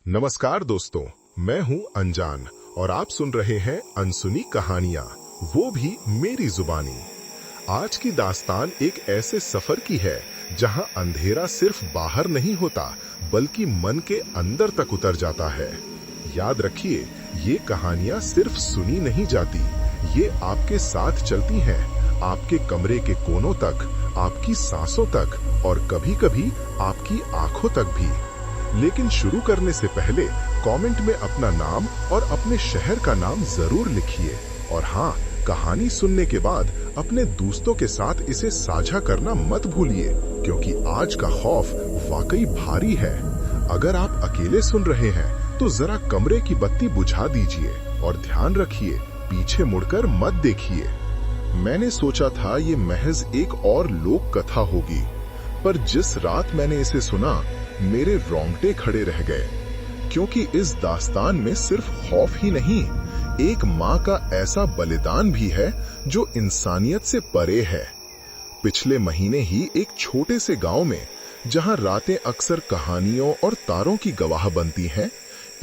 नमस्कार दोस्तों, मैं हूं अनजान और आप सुन रहे हैं अनसुनी कहानियां, वो भी मेरी जुबानी। आज की दास्तान एक ऐसे सफर की है जहां अंधेरा सिर्फ बाहर नहीं होता बल्कि मन के अंदर तक उतर जाता है। याद रखिए, ये कहानियां सिर्फ सुनी नहीं जाती, ये आपके साथ चलती हैं, आपके कमरे के कोनों तक, आपकी सांसों तक और कभी-कभी आपकी आंखों तक भी। लेकिन शुरू करने से पहले कमेंट में अपना नाम और अपने शहर का नाम जरूर लिखिए। और हाँ, कहानी सुनने के बाद अपने दोस्तों के साथ इसे साझा करना मत भूलिए, क्योंकि आज का खौफ वाकई भारी है। अगर आप अकेले सुन रहे हैं तो जरा कमरे की बत्ती बुझा दीजिए और ध्यान रखिए, पीछे मुड़कर मत देखिए। मैंने सोचा था ये महज एक और लोक कथा होगी, पर जिस रात मैंने इसे सुना मेरे रोंगटे खड़े रह गए, क्योंकि इस दास्तान में सिर्फ खौफ ही नहीं, एक माँ का ऐसा बलिदान भी है जो इंसानियत से परे है। पिछले महीने ही एक छोटे से गांव में, जहां रातें अक्सर कहानियों और तारों की गवाह बनती हैं,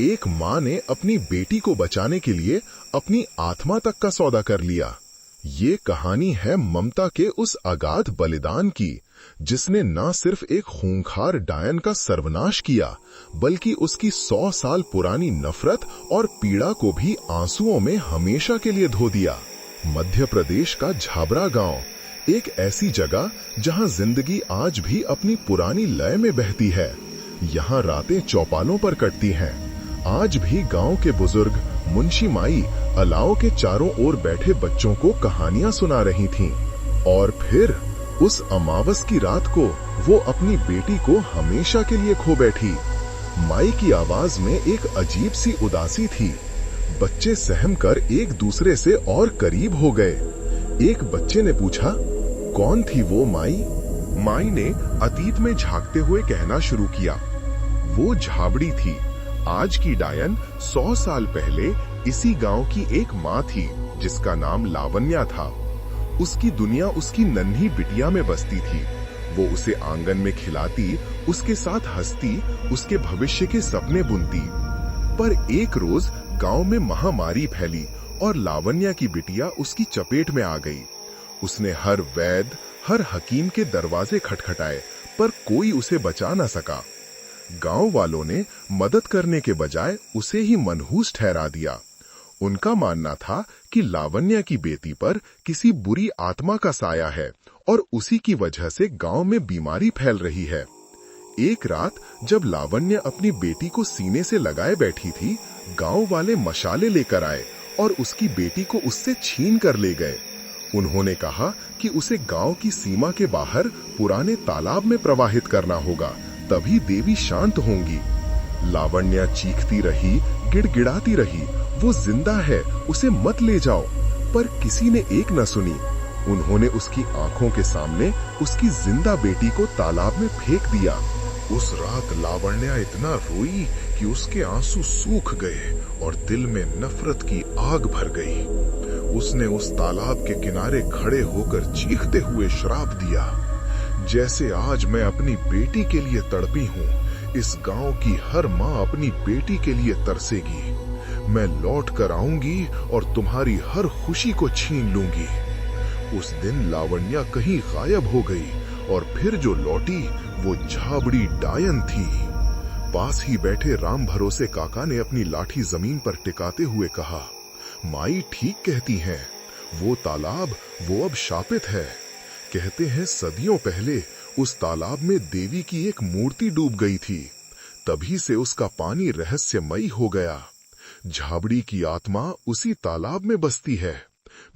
एक माँ ने अपनी बेटी को बचाने के लिए अपनी आत्मा तक का सौदा कर लिया। ये कहानी है ममता के उस अगाध बलिदान की, जिसने न सिर्फ एक खूंखार डायन का सर्वनाश किया, बल्कि उसकी 100 साल पुरानी नफरत और पीड़ा को भी आंसुओं में हमेशा के लिए धो दिया। मध्य प्रदेश का झाबरा गांव, एक ऐसी जगह जहां जिंदगी आज भी अपनी पुरानी लय में बहती है। यहाँ रातें चौपालों पर कटती हैं। आज भी गांव के बुजुर्ग मुंशी माई अलाव के चारों ओर बैठे बच्चों को कहानियां सुना रही थीं। और फिर उस अमावस की रात को वो अपनी बेटी को हमेशा के लिए खो बैठी। माई की आवाज में एक अजीब सी उदासी थी। बच्चे सहम कर एक दूसरे से और करीब हो गए। एक बच्चे ने पूछा, कौन थी वो माई? माई ने अतीत में झांकते हुए कहना शुरू किया, वो झाबड़ी थी। आज की डायन 100 साल पहले इसी गांव की एक माँ थी, जिसका नाम लावण्या था। उसकी दुनिया उसकी नन्ही बिटिया में बसती थी। वो उसे आंगन में खिलाती, उसके साथ हंसती, उसके भविष्य के सपने बुनती। पर एक रोज गांव में महामारी फैली और लावण्या की बिटिया उसकी चपेट में आ गई। उसने हर वैद्य, हर हकीम के दरवाजे खटखटाए, पर कोई उसे बचा न सका। गांव वालों ने मदद करने के बजाय उसे ही मनहूस ठहरा दिया। उनका मानना था कि लावण्या की बेटी पर किसी बुरी आत्मा का साया है और उसी की वजह से गांव में बीमारी फैल रही है। एक रात जब लावण्या अपनी बेटी को सीने से लगाए बैठी थी, गांव वाले मशाले लेकर आए और उसकी बेटी को उससे छीन कर ले गए। उन्होंने कहा कि उसे गांव की सीमा के बाहर पुराने तालाब में प्रवाहित करना होगा, तभी देवी शांत होंगी। लावण्या चीखती रही, गिड़गिड़ाती रही, वो जिंदा है, उसे मत ले जाओ। पर किसी ने एक न सुनी। उन्होंने उसकी आंखों के सामने उसकी जिंदा बेटी को तालाब में फेंक दिया। उस रात लावण्या इतना रोई कि उसके आंसू सूख गए और दिल में नफरत की आग भर गई। उसने उस तालाब के किनारे खड़े होकर चीखते हुए श्राप दिया, जैसे आज मैं अपनी बेटी के लिए तड़पी हूँ, इस गांव की हर माँ अपनी बेटी के लिए तरसेगी। मैं लौट कर आऊंगी और तुम्हारी हर खुशी को छीन लूंगी। उस दिन लावण्या कहीं गायब हो गई और फिर जो लौटी वो झाबड़ी डायन थी। पास ही बैठे राम भरोसे काका ने अपनी लाठी जमीन पर टिकाते हुए कहा, माई ठीक कहती हैं, वो तालाब वो अब शापित है। कहते हैं सदियों पहले उस तालाब में देवी की एक मूर्ति डूब गई थी, तभी से उसका पानी रहस्यमयी हो गया। झाबड़ी की आत्मा उसी तालाब में बसती है।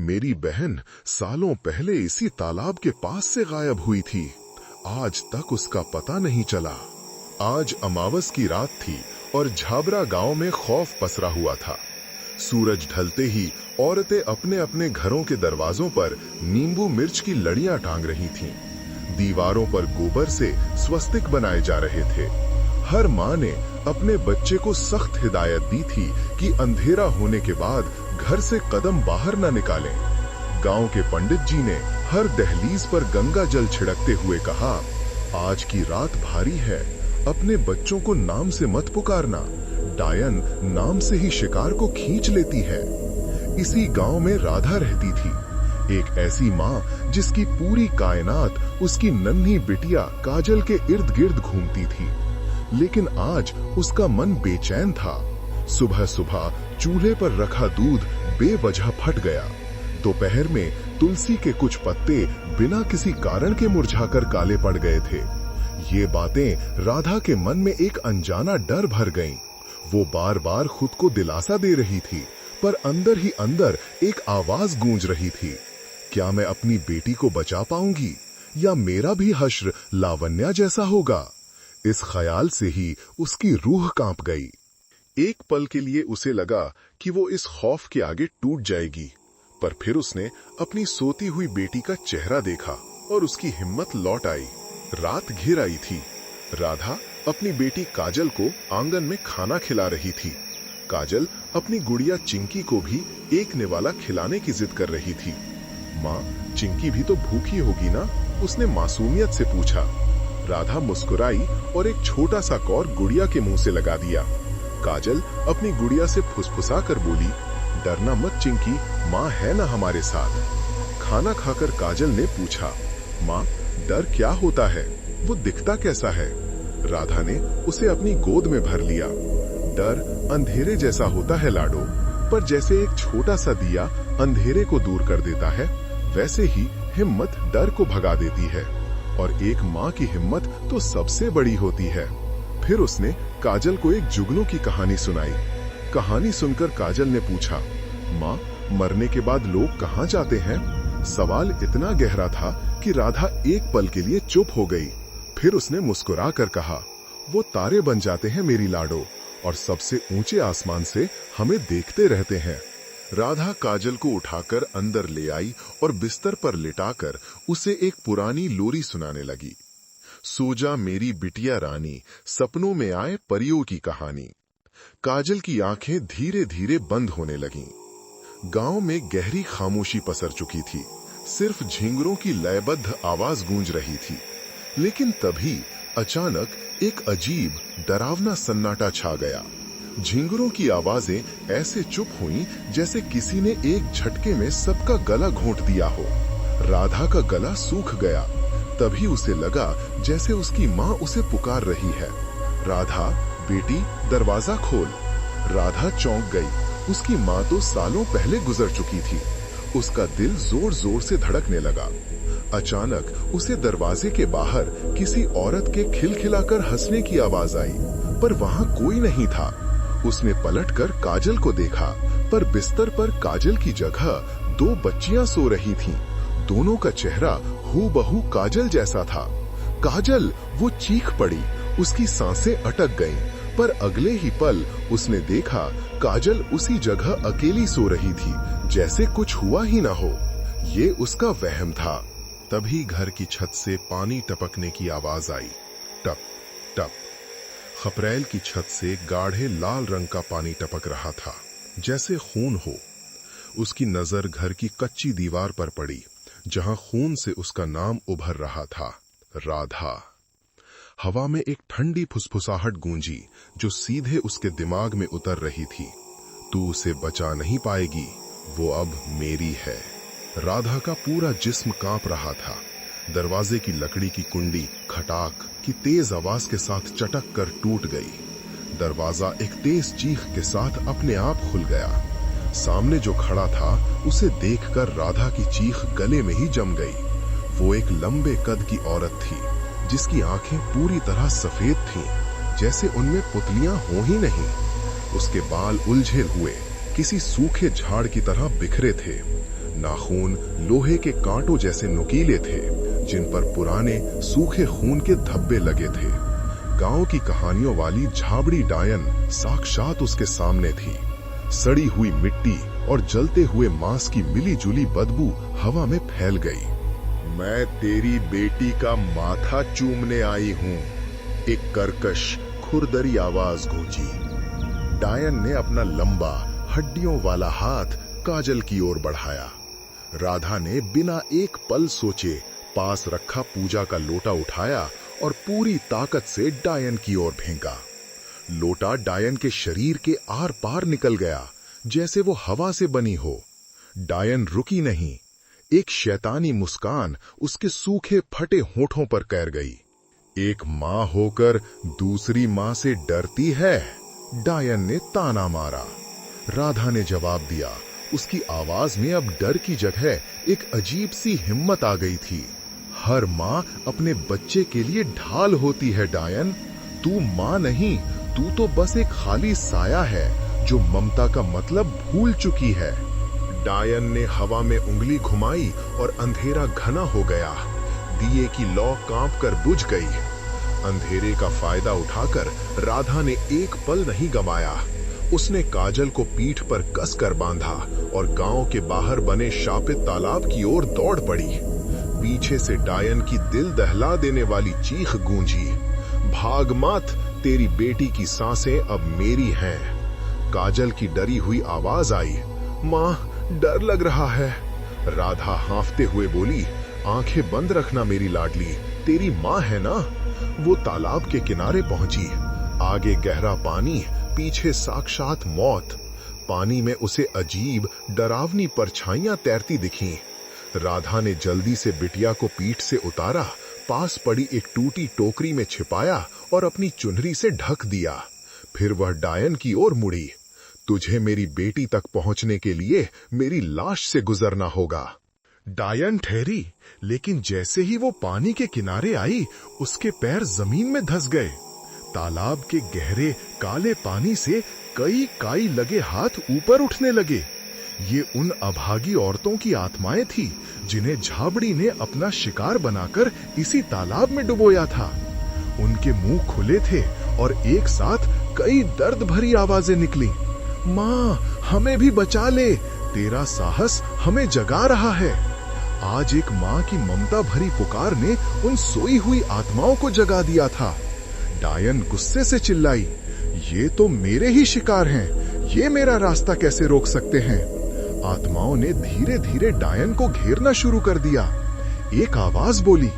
मेरी बहन सालों पहले इसी तालाब के पास से गायब हुई थी, आज तक उसका पता नहीं चला। आज अमावस की रात थी और झाबरा गांव में खौफ पसरा हुआ था। सूरज ढलते ही औरतें अपने अपने घरों के दरवाजों पर नींबू मिर्च की लड़ियां टांग रही थीं। दीवारों पर गोबर से स्वस्तिक बनाए जा रहे थे। हर माँ ने अपने बच्चे को सख्त हिदायत दी थी कि अंधेरा होने के बाद घर से कदम बाहर न निकालें। गांव के पंडित जी ने हर दहलीज पर गंगा जल छिड़कते हुए कहा, आज की रात भारी है, अपने बच्चों को नाम से मत पुकारना, डायन नाम से ही शिकार को खींच लेती है। इसी गांव में राधा रहती थी, एक ऐसी माँ जिसकी पूरी कायनात उसकी नन्ही बिटिया काजल के इर्द गिर्द घूमती थी। लेकिन आज उसका मन बेचैन था। सुबह सुबह चूल्हे पर रखा दूध बेवजह फट गया। दोपहर में तुलसी के कुछ पत्ते बिना किसी कारण के मुरझाकर काले पड़ गए थे। ये बातें राधा के मन में एक अनजाना डर भर गईं। वो बार बार खुद को दिलासा दे रही थी, पर अंदर ही अंदर एक आवाज गूंज रही थी, क्या मैं अपनी बेटी को बचा पाऊंगी या मेरा भी हश्र लावण्या जैसा होगा? इस ख्याल से ही उसकी रूह कांप गई। एक पल के लिए उसे लगा कि वो इस खौफ के आगे टूट जाएगी, पर फिर उसने अपनी सोती हुई बेटी का चेहरा देखा और उसकी हिम्मत लौट आई। रात घिर आई थी। राधा अपनी बेटी काजल को आंगन में खाना खिला रही थी। काजल अपनी गुड़िया चिंकी को भी एक निवाला खिलाने की जिद कर रही थी। माँ, चिंकी भी तो भूखी होगी ना? उसने मासूमियत से पूछा। राधा मुस्कुराई और एक छोटा सा कौर गुड़िया के मुंह से लगा दिया। काजल अपनी गुड़िया से फुसफुसा कर बोली, डरना मत चिंकी, माँ है ना हमारे साथ। खाना खाकर काजल ने पूछा, माँ डर क्या होता है? वो दिखता कैसा है? राधा ने उसे अपनी गोद में भर लिया। डर अंधेरे जैसा होता है लाडो, पर जैसे एक छोटा सा दिया अंधेरे को दूर कर देता है, वैसे ही हिम्मत डर को भगा देती है। और एक माँ की हिम्मत तो सबसे बड़ी होती है। फिर उसने काजल को एक जुगनू की कहानी सुनाई। कहानी सुनकर काजल ने पूछा, माँ मरने के बाद लोग कहाँ जाते हैं? सवाल इतना गहरा था कि राधा एक पल के लिए चुप हो गई। फिर उसने मुस्कुरा कर कहा, वो तारे बन जाते हैं मेरी लाडो, और सबसे ऊंचे आसमान से हमें देखते रहते हैं। राधा काजल को उठाकर अंदर ले आई और बिस्तर पर लिटाकर उसे एक पुरानी लोरी सुनाने लगी। सो जा मेरी बिटिया रानी, सपनों में आए परियों की कहानी। काजल की आंखें धीरे धीरे बंद होने लगीं। गांव में गहरी खामोशी पसर चुकी थी, सिर्फ झिंगुरों की लयबद्ध आवाज गूंज रही थी। लेकिन तभी अचानक एक अजीब डरावना सन्नाटा छा गया। झिंगुरों की आवाजें ऐसे चुप हुईं जैसे किसी ने एक झटके में सबका गला घोंट दिया हो। राधा का गला सूख गया। तभी उसे लगा जैसे उसकी माँ उसे पुकार रही है, राधा बेटी दरवाजा खोल। राधा चौंक गई। उसकी माँ तो सालों पहले गुजर चुकी थी। उसका दिल जोर जोर से धड़कने लगा। अचानक उसे दरवाजे के बाहर किसी औरत के खिलखिलाकर हंसने की आवाज आई, पर वहां कोई नहीं था। उसने पलटकर काजल को देखा, पर बिस्तर पर काजल की जगह दो बच्चियां सो रही थीं। दोनों का चेहरा हूबहू काजल जैसा था। काजल! वो चीख पड़ी। उसकी सांसें अटक गईं, पर अगले ही पल उसने देखा काजल उसी जगह अकेली सो रही थी, जैसे कुछ हुआ ही ना हो। ये उसका वहम था। तभी घर की छत से पानी टपकने की आवाज आई, टप टप। खपरेल की छत से गाढ़े लाल रंग का पानी टपक रहा था, जैसे खून हो। उसकी नजर घर की कच्ची दीवार पर पड़ी, जहां खून से उसका नाम उभर रहा था, राधा। हवा में एक ठंडी फुसफुसाहट गूंजी, जो सीधे उसके दिमाग में उतर रही थी। तू उसे बचा नहीं पाएगी, वो अब मेरी है। राधा का पूरा जिस्म कांप रहा था। दरवाजे की लकड़ी की कुंडी खटाक की तेज आवाज के साथ चटक कर टूट गई। दरवाजा एक तेज चीख के साथ अपने आप खुल गया। सामने जो खड़ा था उसे देखकर राधा की चीख गले में ही जम गई। वो एक लंबे कद की औरत थी, जिसकी आंखें पूरी तरह सफेद थीं, जैसे उनमें पुतलियां हो ही नहीं। उसके बाल उलझे हुए किसी सूखे झाड़ की तरह बिखरे थे। नाखून लोहे के कांटों जैसे नुकीले थे, जिन पर पुराने सूखे खून के धब्बे लगे थे। गांव की कहानियों वाली झाबड़ी डायन साक्षात उसके सामने थी। सड़ी हुई मिट्टी और जलते हुए मांस की मिली-जुली बदबू हवा में फैल गई। मैं तेरी बेटी का माथा चूमने आई हूं, एक कर्कश खुरदरी आवाज गूंजी। डायन ने अपना लंबा हड्डियों वाला हाथ काजल की ओर बढ़ाया। राधा ने बिना एक पल सोचे पास रखा पूजा का लोटा उठाया और पूरी ताकत से डायन की ओर फेंका। लोटा डायन के शरीर के आर पार निकल गया, जैसे वो हवा से बनी हो। डायन रुकी नहीं। एक शैतानी मुस्कान उसके सूखे फटे होठों पर कैर गई। एक मां होकर दूसरी मां से डरती है? डायन ने ताना मारा। राधा ने जवाब दिया। उसकी आवाज में अब डर की जगह एक अजीब सी हिम्मत आ गई थी। हर मां अपने बच्चे के लिए ढाल होती है डायन। तू मां नहीं, तू तो बस एक खाली साया है जो ममता का मतलब भूल चुकी है। डायन ने हवा में उंगली घुमाई और अंधेरा घना हो गया। दिए की लौ कांप कर बुझ गई। अंधेरे का फायदा उठाकर राधा ने एक पल नहीं गंवाया। उसने काजल को पीठ पर कस कर बांधा और गांव के बाहर बने शापित तालाब की ओर दौड़ पड़ी। पीछे से डायन की दिल दहला देने वाली चीख गूंजी। भाग मत, तेरी बेटी की सांसें अब मेरी हैं। काजल की डरी हुई आवाज आई। मां, डर लग रहा है। राधा हांफते हुए बोली, आंखें बंद रखना मेरी लाडली, तेरी मां है ना। वो तालाब के किनारे पहुंची। आगे गहरा पानी, पीछे साक्षात मौत। पानी में उसे अजीब डरावनी परछाइयां तैरती दिखीं। राधा ने जल्दी से बिटिया को पीठ से उतारा, पास पड़ी एक टूटी टोकरी में छिपाया और अपनी चुनरी से ढक दिया। फिर वह डायन की ओर मुड़ी। तुझे मेरी बेटी तक पहुंचने के लिए मेरी लाश से गुजरना होगा। डायन ठहरी, लेकिन जैसे ही वो पानी के किनारे आई, उसके पैर जमीन में धंस गए। तालाब के गहरे काले पानी से कई काई लगे हाथ ऊपर उठने लगे। ये उन अभागी औरतों की आत्माएं थी जिन्हें झाबड़ी ने अपना शिकार बनाकर इसी तालाब में डुबोया था। उनके मुंह खुले थे और एक साथ कई दर्द भरी आवाजें निकली। मां, हमें भी बचा ले, तेरा साहस हमें जगा रहा है। आज एक मां की ममता भरी पुकार ने उन सोई हुई आत्माओं को जगा दिया था। डायन गुस्से से चिल्लाई, ये तो मेरे ही शिकार हैं, ये मेरा रास्ता कैसे रोक सकते हैं। आत्माओं ने धीरे धीरे डायन को घेरना शुरू कर दिया। एक आवाज बोली,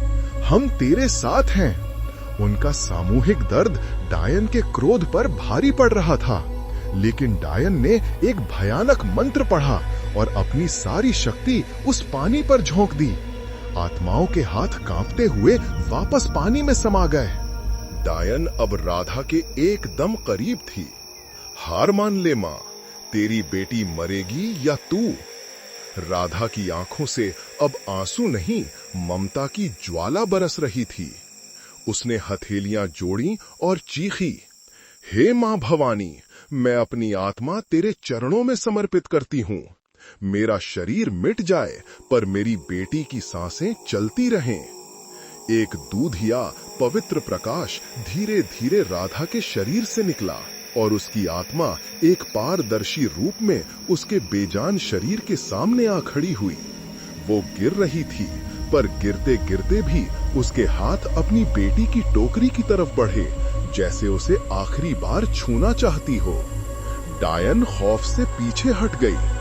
हम तेरे साथ हैं। उनका सामूहिक दर्द डायन के क्रोध पर भारी पड़ रहा था, लेकिन डायन ने एक भयानक मंत्र पढ़ा और अपनी सारी शक्ति उस पानी पर झोंक दी। आत्माओं के हाथ कांपते हुए वापस पानी में समा गए। डायन अब राधा के एकदम करीब थी। हार मान ले मां, तेरी बेटी मरेगी या तू। राधा की आंखों से अब आंसू नहीं, ममता की ज्वाला बरस रही थी। उसने हथेलियां जोड़ी और चीखी, हे मां भवानी, मैं अपनी आत्मा तेरे चरणों में समर्पित करती हूं। मेरा शरीर मिट जाए पर मेरी बेटी की सांसें चलती रहें। एक दूधिया पवित्र प्रकाश धीरे धीरे राधा के शरीर से निकला और उसकी आत्मा एक पारदर्शी रूप में उसके बेजान शरीर के सामने आ खड़ी हुई। वो गिर रही थी, पर गिरते गिरते भी उसके हाथ अपनी बेटी की टोकरी की तरफ बढ़े, जैसे उसे आखिरी बार छूना चाहती हो। डायन खौफ से पीछे हट गई।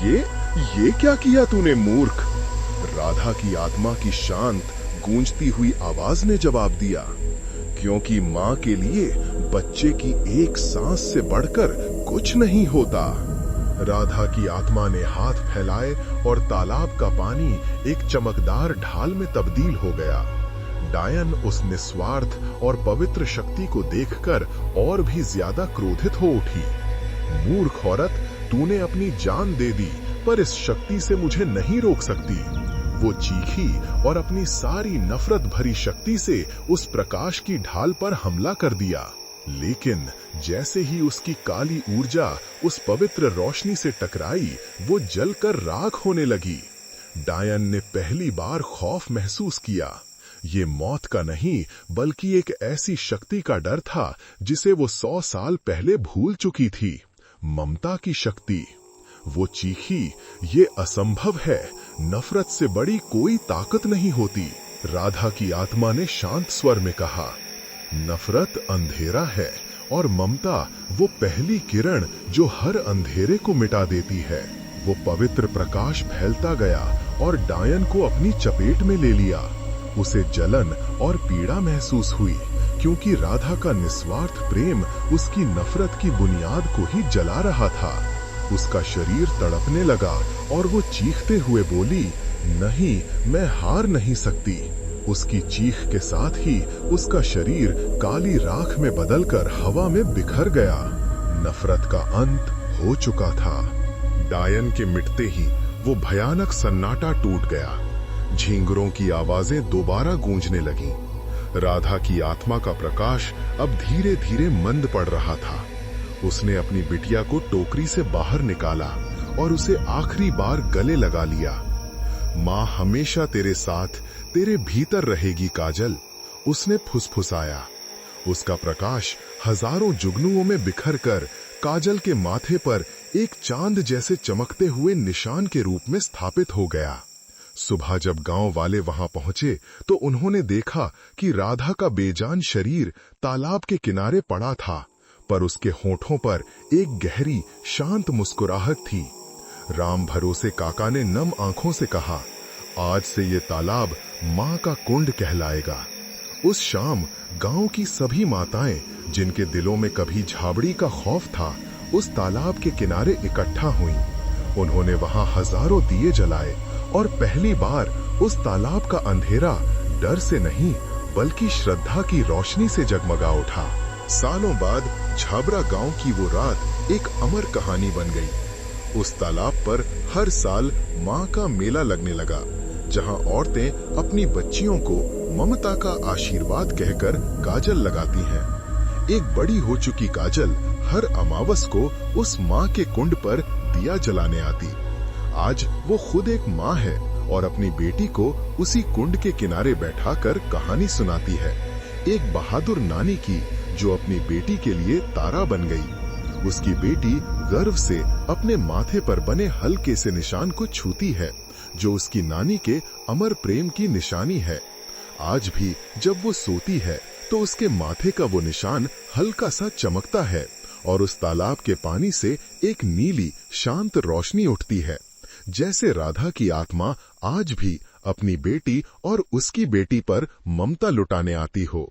ये क्या किया तूने मूर्ख? राधा की आत्मा की शांत गूंजती हुई आवाज ने जवाब दिया, क्योंकि मां के लिए बच्चे की एक सांस से बढ़कर कुछ नहीं होता। राधा की आत्मा ने हाथ फैलाए और तालाब का पानी एक चमकदार ढाल में तब्दील हो गया। डायन उस निस्वार्थ और पवित्र शक्ति को देखकर और भी ज्यादा क्रोधित हो उठी। मूर्ख औरत, तूने अपनी जान दे दी, पर इस शक्ति से मुझे नहीं रोक सकती। वो चीखी और अपनी सारी नफरत भरी शक्ति से उस प्रकाश की ढाल पर हमला कर दिया। लेकिन जैसे ही उसकी काली ऊर्जा उस पवित्र रोशनी से टकराई, वो जलकर राख होने लगी। डायन ने पहली बार खौफ महसूस किया। ये मौत का नहीं, बल्कि एक ऐसी शक्ति का डर था जिसे वो 100 साल पहले भूल चुकी थी, ममता की शक्ति। वो चीखी, ये असंभव है, नफरत से बड़ी कोई ताकत नहीं होती। राधा की आत्मा ने शांत स्वर में कहा, नफरत अंधेरा है और ममता वो पहली किरण जो हर अंधेरे को मिटा देती है। वो पवित्र प्रकाश फैलता गया और डायन को अपनी चपेट में ले लिया। उसे जलन और पीड़ा महसूस हुई, क्योंकि राधा का निस्वार्थ प्रेम उसकी नफरत की बुनियाद को ही जला रहा था। उसका शरीर तड़पने लगा और वो चीखते हुए बोली, नहीं, मैं हार नहीं सकती। उसकी चीख के साथ ही उसका शरीर काली राख में बदलकर हवा में बिखर गया। नफरत का अंत हो चुका था। डायन के मिटते ही वो भयानक सन्नाटा टूट गया। झींगरों की आवाजें दोबारा गूंजने लगीं। राधा की आत्मा का प्रकाश अब धीरे धीरे मंद पड़ रहा था। उसने अपनी बिटिया को टोकरी से बाहर निकाला और उसे आखिरी बार गले लगा लिया। माँ हमेशा तेरे साथ, तेरे भीतर रहेगी काजल, उसने फुसफुसाया। उसका प्रकाश हजारों जुगनुओं में बिखर कर काजल के माथे पर एक चांद जैसे चमकते हुए निशान के रूप में स्थापित हो गया। सुबह जब गांव वाले वहां पहुंचे तो उन्होंने देखा कि राधा का बेजान शरीर तालाब के किनारे पड़ा था, पर उसके होठों पर एक गहरी शांत मुस्कुराहट थी। राम भरोसे काका ने नम आंखों से कहा, आज से ये तालाब माँ का कुंड कहलाएगा। उस शाम गांव की सभी माताएं, जिनके दिलों में कभी झाबड़ी का खौफ था, उस तालाब के किनारे इकट्ठा हुईं। उन्होंने वहां हजारों दिए जलाए और पहली बार उस तालाब का अंधेरा डर से नहीं बल्कि श्रद्धा की रोशनी से जगमगा उठा। सालों बाद झाबरा गांव की वो रात एक अमर कहानी बन गई। उस तालाब पर हर साल माँ का मेला लगने लगा, जहां औरतें अपनी बच्चियों को ममता का आशीर्वाद कहकर काजल लगाती हैं। एक बड़ी हो चुकी काजल हर अमावस को उस माँ के कुंड पर दिया जलाने आती। आज वो खुद एक माँ है और अपनी बेटी को उसी कुंड के किनारे बैठाकर कहानी सुनाती है। एक बहादुर नानी की, जो अपनी बेटी के लिए तारा बन गई। उसकी बेटी गर्व से अपने माथे पर बने हल्के से निशान को छूती है, जो उसकी नानी के अमर प्रेम की निशानी है। आज भी जब वो सोती है तो उसके माथे का वो निशान हल्का सा चमकता है और उस तालाब के पानी से एक नीली शांत रोशनी उठती है, जैसे राधा की आत्मा आज भी अपनी बेटी और उसकी बेटी पर ममता लुटाने आती हो।